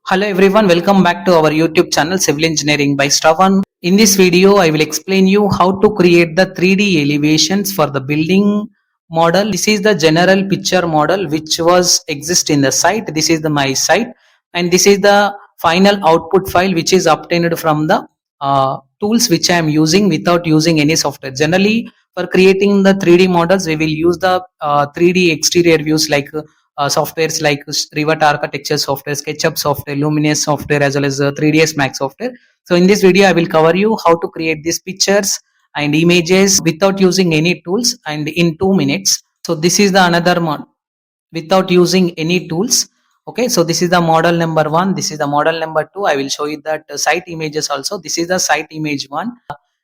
Hello everyone, welcome back to our YouTube channel Civil Engineering by Stravan. In this video, I will explain you how to create the 3D elevations for the building model. This is the general picture model which was exist in the site. This is the my site, and this is the final output file which is obtained from the tools which I am using without using any software. Generally, for creating the 3D models, we will use the 3D exterior views like softwares like Revit architecture software, SketchUp software, Luminous software, as well as 3ds Max software. So in this video I will cover you how to create these pictures and images without using any tools and in 2 minutes. So this is the another mod without using any tools. Okay, so this is the model number 1, this is the model number 2. I will show you that site images also. This is the site image 1,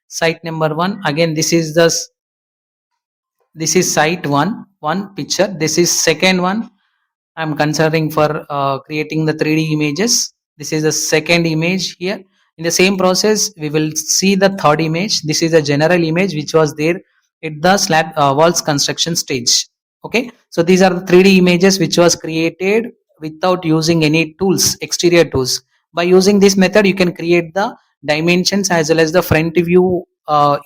site number 1. Again, this is site 1 picture. This is second one I'm considering for creating the 3D images. This is the second image here. In the same process, we will see the third image. This is a general image which was there at the slab walls construction stage. Okay, so these are the 3D images which was created without using any tools, exterior tools. By using this method, you can create the dimensions as well as the front view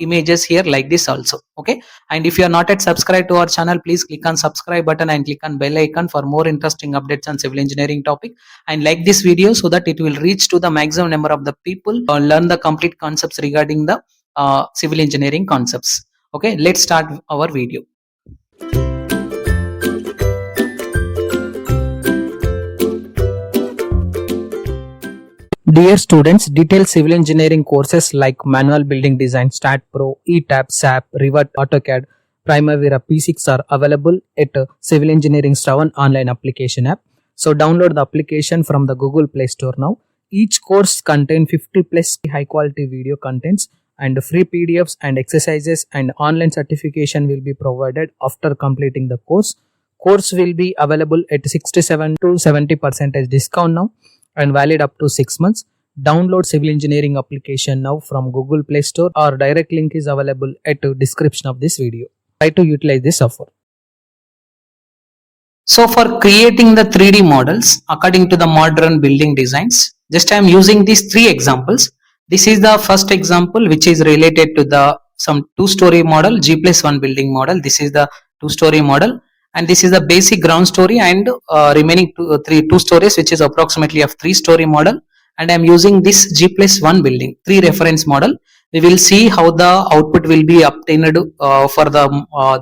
images here like this also. Okay, and if you are not yet subscribed to our channel, please click on subscribe button and click on bell icon for more interesting updates on civil engineering topic, and like this video so that it will reach to the maximum number of the people or learn the complete concepts regarding the civil engineering concepts. Okay, let's start our video. Dear students, detailed civil engineering courses like Manual Building Design, STAT Pro, ETAP, SAP, Revit, AutoCAD, Primavera, P6 are available at Civil Engineering Stravan online application app. So download the application from the Google Play Store now. Each course contains 50 plus high quality video contents and free PDFs and exercises, and online certification will be provided after completing the course. Course will be available at 67 to 70% discount now and valid up to 6 months. Download Civil Engineering application now from Google Play Store, or direct link is available at the description of this video. Try to utilize this offer. So for creating the 3D models according to the modern building designs, just I am using these 3 examples. This is the first example which is related to the some 2-story model, G+1 building model. This is the 2-story model, and this is the basic ground story and remaining 2 stories which is approximately of 3-story model, and I am using this G+1 building 3 reference model. We will see how the output will be obtained for the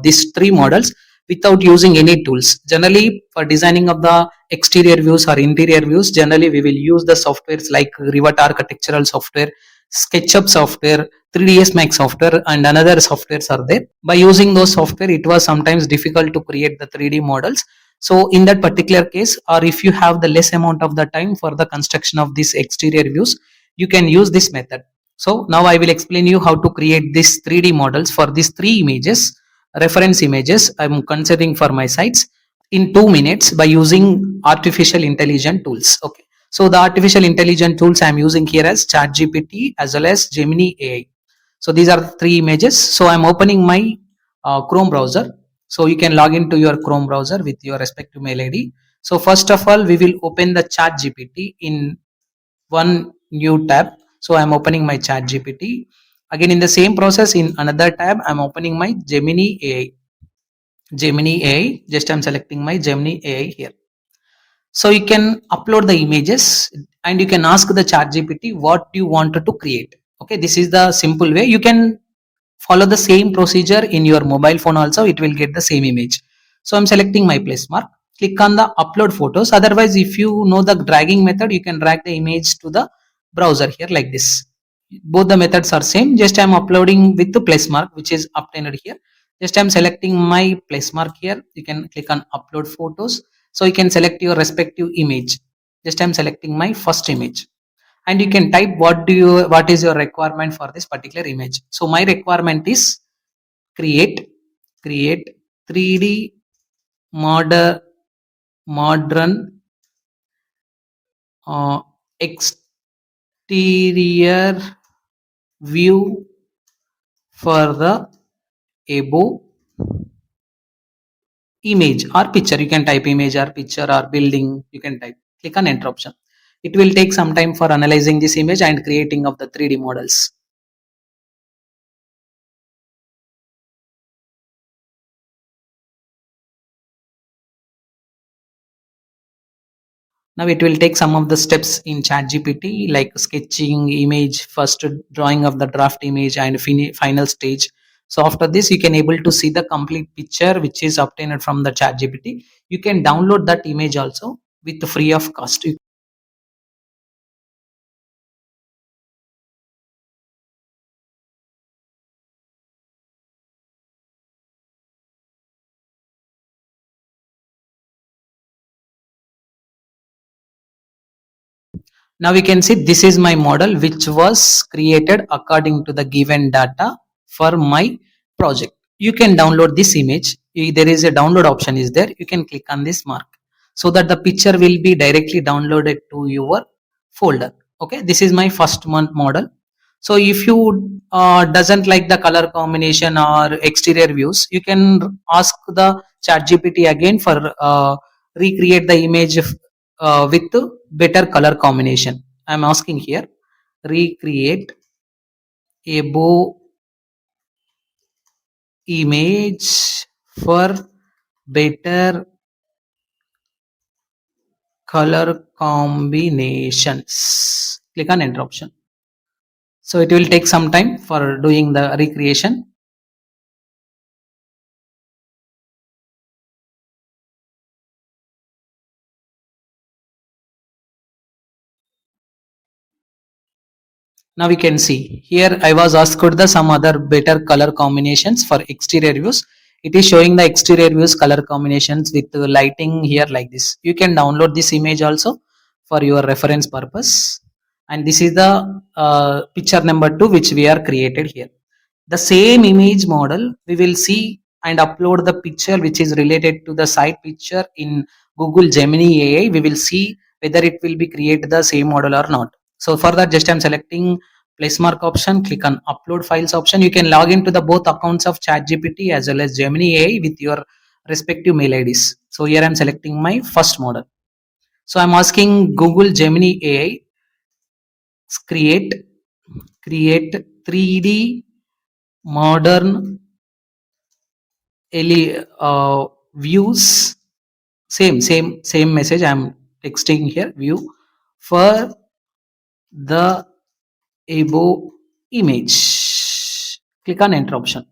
these 3 models without using any tools. Generally, for designing of the exterior views or interior views, generally we will use the softwares like Revit architectural software, SketchUp software, 3ds Max software, and another softwares are there. By using those software, it was sometimes difficult to create the 3D models. So in that particular case, or if you have the less amount of the time for the construction of these exterior views, you can use this method. So now I will explain you how to create these 3D models for these 3 images, reference images I'm considering for my sites, in 2 minutes by using artificial intelligence tools. Okay, so the artificial intelligence tools I'm using here as ChatGPT as well as Gemini AI. So these are the 3 images. So I'm opening my Chrome browser. So you can log into your Chrome browser with your respective mail ID. So first of all, we will open the ChatGPT in one new tab. So I'm opening my ChatGPT. Again, in the same process, in another tab, I'm opening my Gemini AI. Gemini AI, just I'm selecting my Gemini AI here. So you can upload the images and you can ask the ChatGPT what you wanted to create. Okay, this is the simple way. You can follow the same procedure in your mobile phone also, it will get the same image. So I'm selecting my place mark, click on the upload photos. Otherwise, if you know the dragging method, you can drag the image to the browser here like this. Both the methods are same, just I'm uploading with the place mark which is obtained here. Just I'm selecting my place mark here. You can click on upload photos. So you can select your respective image. Just I'm selecting my first image, and you can type what is your requirement for this particular image. So my requirement is create 3D modern exterior view for the above image or picture. You can type image or picture or building, you can type, click on enter option. It will take some time for analyzing this image and creating of the 3D models. Now it will take some of the steps in ChatGPT like sketching image, first drawing of the draft image and final stage. So after this, you can able to see the complete picture which is obtained from the ChatGPT. You can download that image also with free of cost. Now we can see this is my model which was created according to the given data for my project. You can download this image. There is a download option is there. You can click on this mark so that the picture will be directly downloaded to your folder. Okay, this is my first month model. So if you doesn't like the color combination or exterior views, you can ask the chat gpt again for recreate the image with better color combination. I'm asking here, recreate a bow image for better color combinations. Click on enter option. So it will take some time for doing the recreation. Now we can see here I was asked the some other better color combinations for exterior views. It is showing the exterior views color combinations with the lighting here like this. You can download this image also for your reference purpose. And this is the picture number 2 which we are created here. The same image model we will see and upload the picture which is related to the site picture in Google Gemini AI. We will see whether it will be create the same model or not. So for that, just I'm selecting place mark option, click on upload files option. You can log into the both accounts of ChatGPT as well as Gemini AI with your respective mail IDs. So here I'm selecting my first model. So I'm asking Google Gemini AI create 3D modern views. Same message I'm texting here. View for the above image. Click on enter option.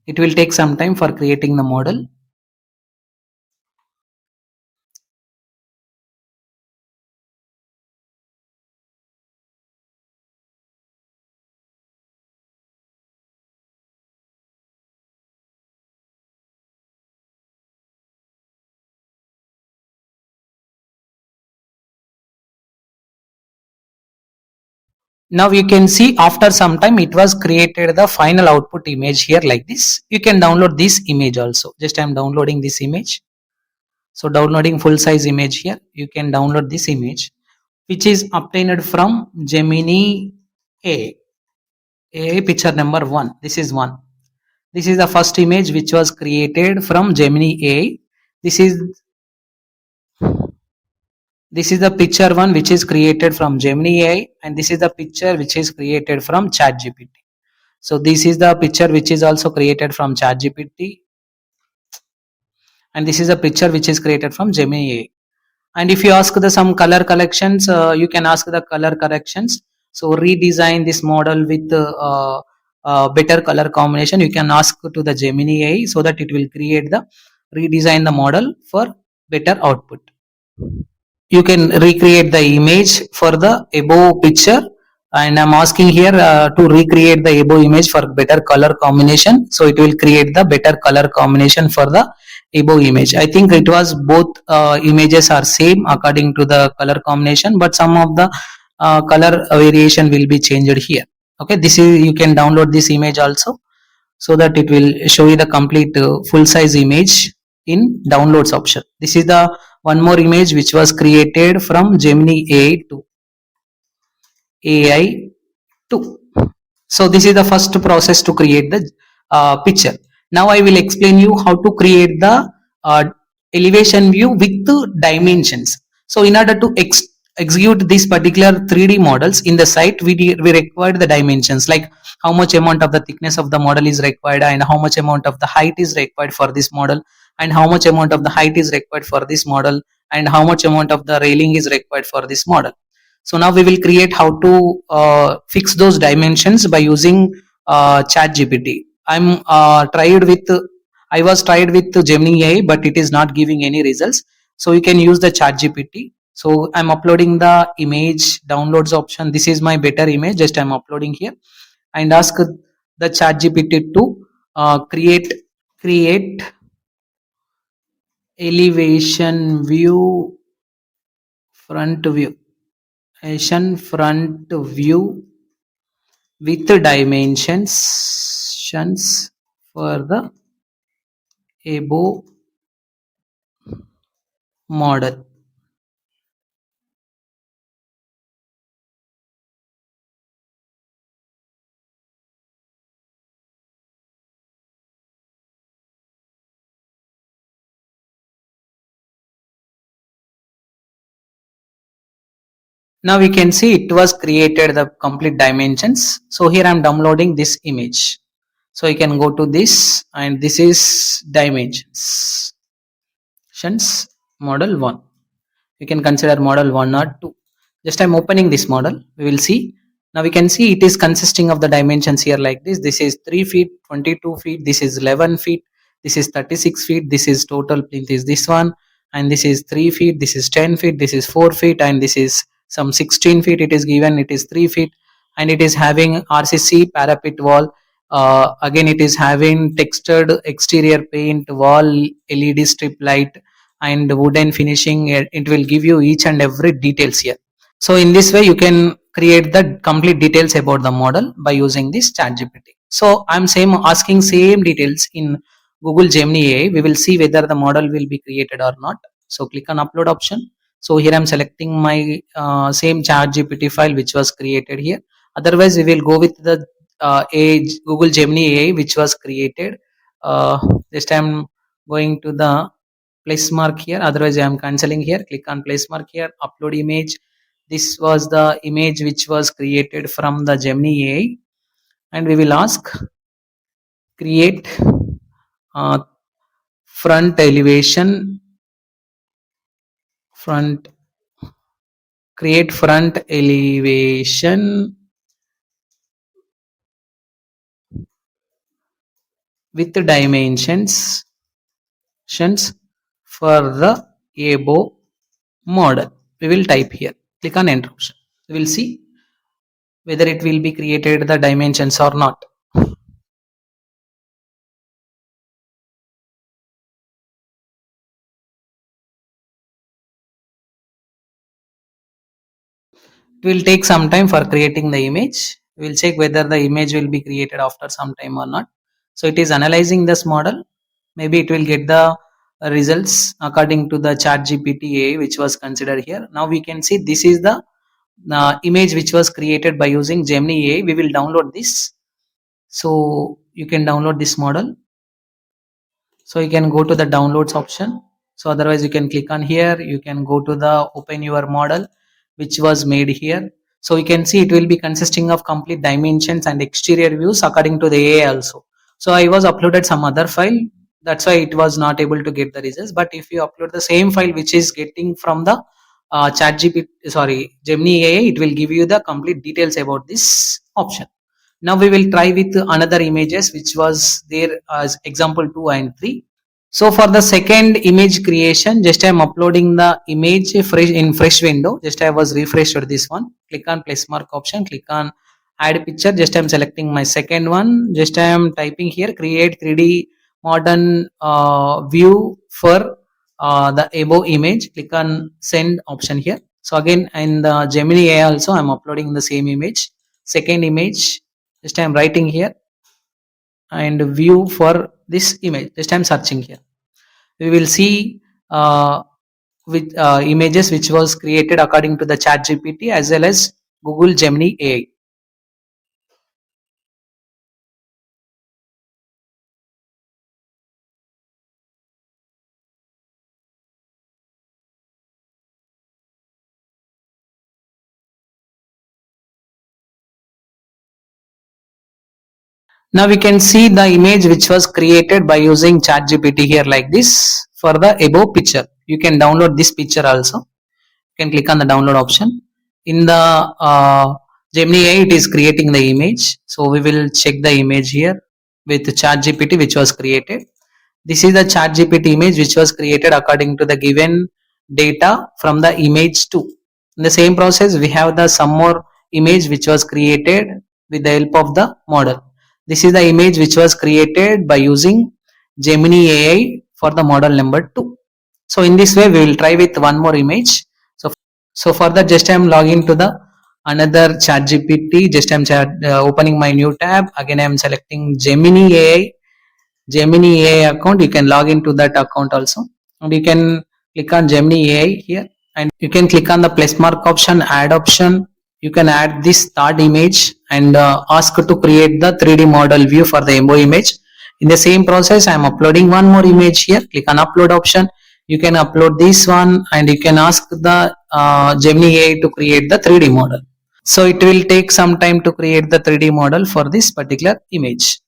It will take some time for creating the model. Now you can see after some time it was created the final output image here like this. You can download this image also. Just I'm downloading this image. So downloading full size image here. You can download this image which is obtained from Gemini A picture number 1. This is 1. This is the first image which was created from Gemini A. This is the picture one which is created from Gemini AI, and this is the picture which is created from ChatGPT. So this is the picture which is also created from ChatGPT, and this is a picture which is created from Gemini AI. And if you ask the some color corrections, you can ask the color corrections. So redesign this model with better color combination. You can ask to the Gemini AI so that it will create the redesign the model for better output. You can recreate the image for the above picture, and I'm asking here to recreate the above image for better color combination. So it will create the better color combination for the above image. I think it was both images are same according to the color combination, but some of the color variation will be changed here. Okay, this is, you can download this image also so that it will show you the complete full size image in downloads option. This is the one more image which was created from Gemini AI 2. So this is the first process to create the picture. Now I will explain you how to create the elevation view with the dimensions. So in order to execute these particular 3D models in the site, we required the dimensions, like how much amount of the thickness of the model is required, and how much amount of the height is required for this model, and how much amount of the height is required for this model, and how much amount of the railing is required for this model. So now we will create how to fix those dimensions by using chat gpt. I was tried with Gemini AI, but it is not giving any results. So you can use the chat gpt. So I'm uploading the image downloads option. This is my better image, just I'm uploading here, and ask the chat gpt to create elevation view, front view, elevation front view with dimensions for the above model. Now we can see it was created the complete dimensions. So here I'm downloading this image. So you can go to this, and this is dimensions model 1. You can consider model 1 or 2. Just I'm opening this model. We will see. Now we can see it is consisting of the dimensions here like this. This is 3 feet, 22 feet. This is 11 feet. This is 36 feet. This is total plinth is this one. And this is 3 feet. This is 10 feet. This is 4 feet. And this is some 16 feet. It is given. It is 3 feet. And it is having RCC parapet wall. Again, it is having textured exterior paint, wall, LED strip light, and wooden finishing. It will give you each and every details here. So in this way you can create the complete details about the model by using this chat gpt. So I'm asking same details in Google Gemini AI. We will see whether the model will be created or not. So click on upload option. So here I'm selecting my same chat gpt file which was created here. Otherwise we will go with the Google Gemini AI which was created. This time going to the place mark here. Otherwise I am cancelling here. Click on place mark here, upload image. This was the image which was created from the Gemini AI, and we will ask create uh, front elevation, front create front elevation with dimensions for the above model. We will type here, click on enter option. We will see whether it will be created the dimensions or not. It will take some time for creating the image. We will check whether the image will be created after some time or not. So it is analyzing this model. Maybe it will get the results according to the chat gpt AI which was considered here. Now we can see this is the image which was created by using Gemini AI. We will download this. So you can download this model. So you can go to the downloads option. So otherwise you can click on here. You can go to the open your model which was made here. So you can see it will be consisting of complete dimensions and exterior views according to the AI also. So I was uploaded some other file, that's why it was not able to get the results. But if you upload the same file which is getting from the chat gpt, sorry, Gemini AI, it will give you the complete details about this option. Now we will try with another images which was there as example 2 and 3. So for the second image creation, just I am uploading the image fresh window. Just I was refreshed this one. Click on plus mark option. Click on add picture. Just I am selecting my second one. Just I am typing here create 3D modern view for the above image. Click on send option here. So again in the Gemini AI also I am uploading the same image. Second image. Just I am writing here and view for this image. Just I am searching here. We will see with images which was created according to the chat gpt as well as Google Gemini AI. Now we can see the image which was created by using ChatGPT here like this for the above picture. You can download this picture also. You can click on the download option. In the Gemini AI, it is creating the image. So we will check the image here with ChatGPT which was created. This is the ChatGPT image which was created according to the given data from the image 2. In the same process, we have the some more image which was created with the help of the model. This is the image which was created by using Gemini AI for the model number 2. So in this way, we will try with one more image. So for that, just I am logging to the another ChatGPT. Just I am opening my new tab. Again, I am selecting Gemini AI. Gemini AI account. You can log into that account also, and you can click on Gemini AI here, and you can click on the plus mark option, add option. You can add this third image and ask to create the 3D model view for the MO image. In the same process, I am uploading one more image here. Click on upload option. You can upload this one and you can ask the Gemini AI to create the 3D model. So it will take some time to create the 3D model for this particular image.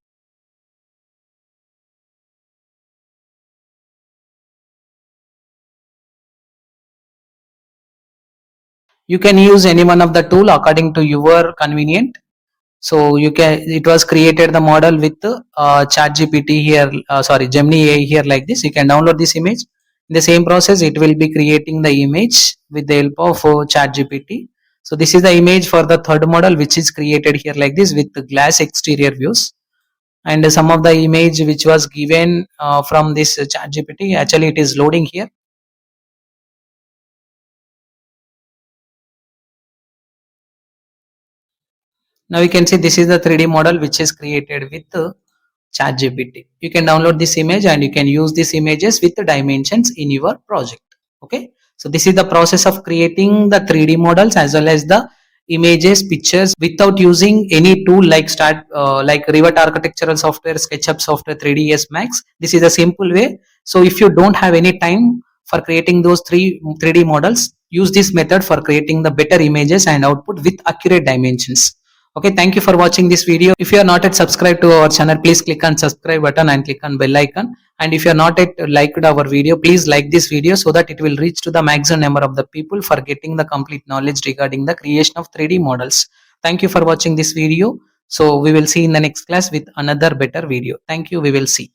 You can use any one of the tool according to your convenient. So you can, it was created the model with ChatGPT here, sorry, Gemini AI here like this. You can download this image. In the same process, it will be creating the image with the help of ChatGPT. So this is the image for the third model which is created here like this with the glass exterior views. And some of the image which was given from this ChatGPT, actually it is loading here. Now you can see this is the 3D model which is created with ChatGPT. You can download this image and you can use these images with the dimensions in your project. Okay. So this is the process of creating the 3D models as well as the images, pictures without using any tool like like Revit architectural software, SketchUp software, 3ds Max. This is a simple way. So if you don't have any time for creating those 3D models, use this method for creating the better images and output with accurate dimensions. Okay, thank you for watching this video. If you are not yet subscribed to our channel, please click on subscribe button and click on bell icon. And if you are not yet liked our video, please like this video so that it will reach to the maximum number of the people for getting the complete knowledge regarding the creation of 3D models. Thank you for watching this video. So we will see in the next class with another better video. Thank you. We will see.